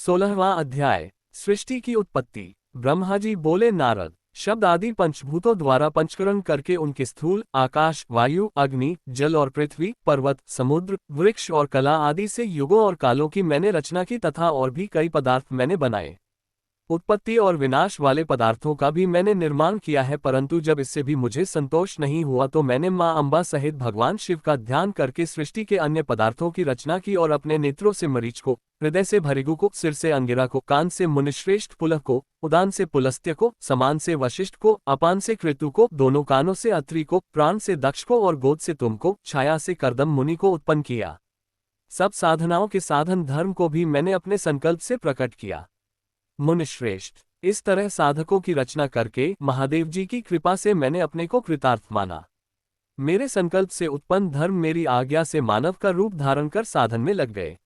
16वां अध्याय। सृष्टि की उत्पत्ति। ब्रह्मा जी बोले, नारद, शब्द आदि पंचभूतों द्वारा पंचकरण करके उनके स्थूल आकाश, वायु, अग्नि, जल और पृथ्वी, पर्वत, समुद्र, वृक्ष और कला आदि से युगों और कालों की मैंने रचना की तथा और भी कई पदार्थ मैंने बनाए। उत्पत्ति और विनाश वाले पदार्थों का भी मैंने निर्माण किया है, परंतु जब इससे भी मुझे संतोष नहीं हुआ तो मैंने मां अंबा सहित भगवान शिव का ध्यान करके सृष्टि के अन्य पदार्थों की रचना की और अपने नेत्रों से मरीच को, हृदय से भृगु को, सिर से अंगिरा को, कान से मुनिश्रेष्ठ पुलह को, उदान से पुलस्त्य को, समान से वशिष्ठ को, अपान से कृतु को, दोनों कानों से अत्रि को, प्राण से दक्ष को और गोद से तुमको, छाया से कर्दम मुनि को उत्पन्न किया। सब साधनाओं के साधन धर्म को भी मैंने अपने संकल्प से प्रकट किया। मुनिश्रेष्ठ, इस तरह साधकों की रचना करके महादेव जी की कृपा से मैंने अपने को कृतार्थ माना। मेरे संकल्प से उत्पन्न धर्म मेरी आज्ञा से मानव का रूप धारण कर साधन में लग गए।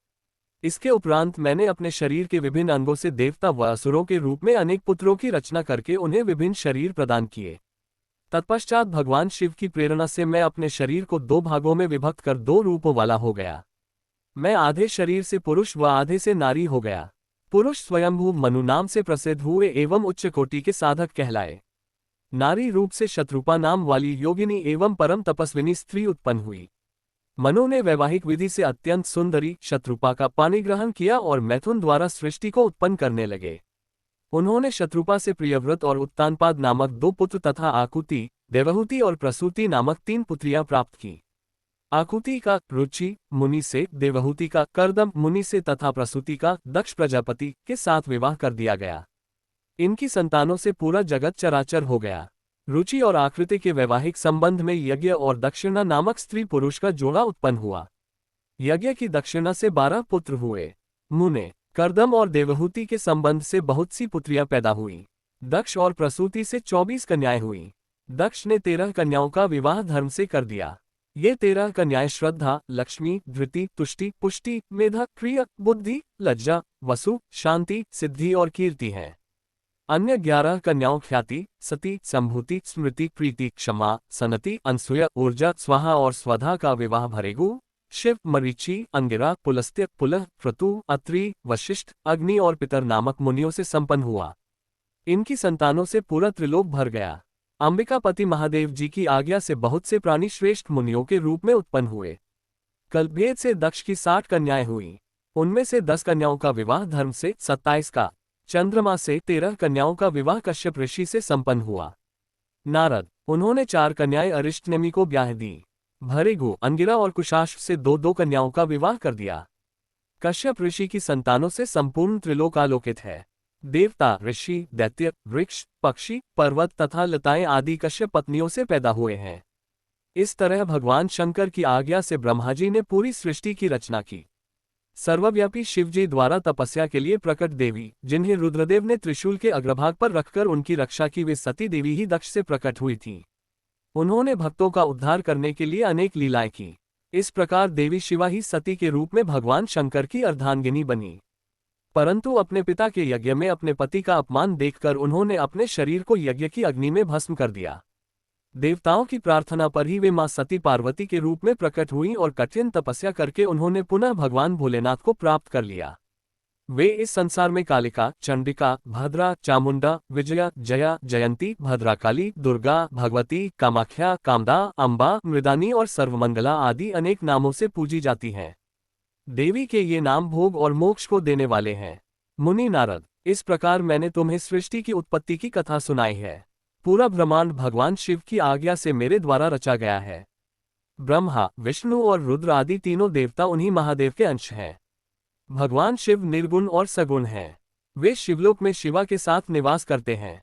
इसके उपरांत मैंने अपने शरीर के विभिन्न अंगों से देवता व असुरों के रूप में अनेक पुत्रों की रचना करके उन्हें विभिन्न शरीर प्रदान किए। तत्पश्चात भगवान शिव की प्रेरणा से मैं अपने शरीर को दो भागों में विभक्त कर दो रूपों वाला हो गया। मैं आधे शरीर से पुरुष व आधे से नारी हो गया। पुरुष स्वयंभू मनु नाम से प्रसिद्ध हुए एवं उच्च कोटि के साधक कहलाए। नारी रूप से शत्रुपा नाम वाली योगिनी एवं परम तपस्विनी स्त्री उत्पन्न हुई। मनु ने वैवाहिक विधि से अत्यंत सुंदरी शत्रुपा का पाणिग्रहण किया और मैथुन द्वारा सृष्टि को उत्पन्न करने लगे। उन्होंने शत्रुपा से प्रियव्रत और उत्तानपाद नामक दो पुत्र तथा आकुति, देवहूति और प्रसूति नामक तीन पुत्रियां प्राप्त की। आकुति का रुचि मुनि से, देवहूति का कर्दम मुनि से तथा प्रसूति का दक्ष प्रजापति के साथ विवाह कर दिया गया। इनकी संतानों से पूरा जगत चराचर हो गया। रुचि और आकृति के वैवाहिक संबंध में यज्ञ और दक्षिणा नामक स्त्री पुरुष का जोड़ा उत्पन्न हुआ। यज्ञ की दक्षिणा से 12 पुत्र हुए। मुने, कर्दम और देवहूति के संबंध से बहुत सी पुत्रियां पैदा हुई। दक्ष और प्रसूति से 24 कन्याएं हुई। दक्ष ने 13 कन्याओं का विवाह धर्म से कर दिया। ये 13 कन्याएं श्रद्धा, लक्ष्मी, धृति, तुष्टि, पुष्टि, मेधा, प्रिय, बुद्धि, लज्जा, वसु, शांति, सिद्धि और कीर्ति हैं। अन्य 11 कन्याओं ख्याति, सती, संभूति, स्मृति, प्रीति, क्षमा, सनति, अनसूया, ऊर्जा, स्वाहा और स्वधा का विवाह भृगु, शिव, मरीचि, अंगिरा, पुलस्त्य, पुलह, क्रतु, अत्रि, वशिष्ठ, अग्नि और पितर नामक मुनियों से संपन्न हुआ। इनकी संतानों से पूरा त्रिलोक भर गया। अंबिकापति महादेव जी की आज्ञा से बहुत से प्राणी श्रेष्ठ मुनियों के रूप में उत्पन्न हुए। कल्पभेद से दक्ष की 60 कन्याएं हुईं। उनमें से 10 कन्याओं का विवाह धर्म से, 27 का, चंद्रमा से, 13 कन्याओं का विवाह कश्यप ऋषि से संपन्न हुआ। नारद, उन्होंने 4 कन्याएं अरिष्टनेमि को ब्याह दी। भृगु, अंगिरा और कुशाश्व से 2-2 कन्याओं का विवाह कर दिया। कश्यप ऋषि की संतानों से संपूर्ण त्रिलोक आलोकित है। देवता, ऋषि, दैत्य, वृक्ष, पक्षी, पर्वत तथा लताएं आदि कश्यप पत्नियों से पैदा हुए हैं। इस तरह भगवान शंकर की आज्ञा से ब्रह्मा जी ने पूरी सृष्टि की रचना की। सर्वव्यापी शिव जी द्वारा तपस्या के लिए प्रकट देवी, जिन्हें रुद्रदेव ने त्रिशूल के अग्रभाग पर रखकर उनकी रक्षा की, वे सती देवी ही दक्ष से प्रकट हुई थीं। उन्होंने भक्तों का उद्धार करने के लिए अनेक लीलाएं की। इस प्रकार देवी शिवा ही सती के रूप में भगवान शंकर की अर्धांगिनी बनी। परंतु अपने पिता के यज्ञ में अपने पति का अपमान देखकर उन्होंने अपने शरीर को यज्ञ की अग्नि में भस्म कर दिया। देवताओं की प्रार्थना पर ही वे मां सती पार्वती के रूप में प्रकट हुईं और कठिन तपस्या करके उन्होंने पुनः भगवान भोलेनाथ को प्राप्त कर लिया। वे इस संसार में कालिका, चंडिका, भद्रा, चामुंडा, विजया, जया, जयंती, भद्राकाली, दुर्गा, भगवती, कामाख्या, कामदा, अंबा, मृदानी और सर्वमंगला आदि अनेक नामों से पूजी जाती हैं। देवी के ये नाम भोग और मोक्ष को देने वाले हैं। मुनि नारद, इस प्रकार मैंने तुम्हें सृष्टि की उत्पत्ति की कथा सुनाई है। पूरा ब्रह्मांड भगवान शिव की आज्ञा से मेरे द्वारा रचा गया है। ब्रह्मा, विष्णु और रुद्र आदि तीनों देवता उन्हीं महादेव के अंश हैं। भगवान शिव निर्गुण और सगुण हैं। वे शिवलोक में शिवा के साथ निवास करते हैं।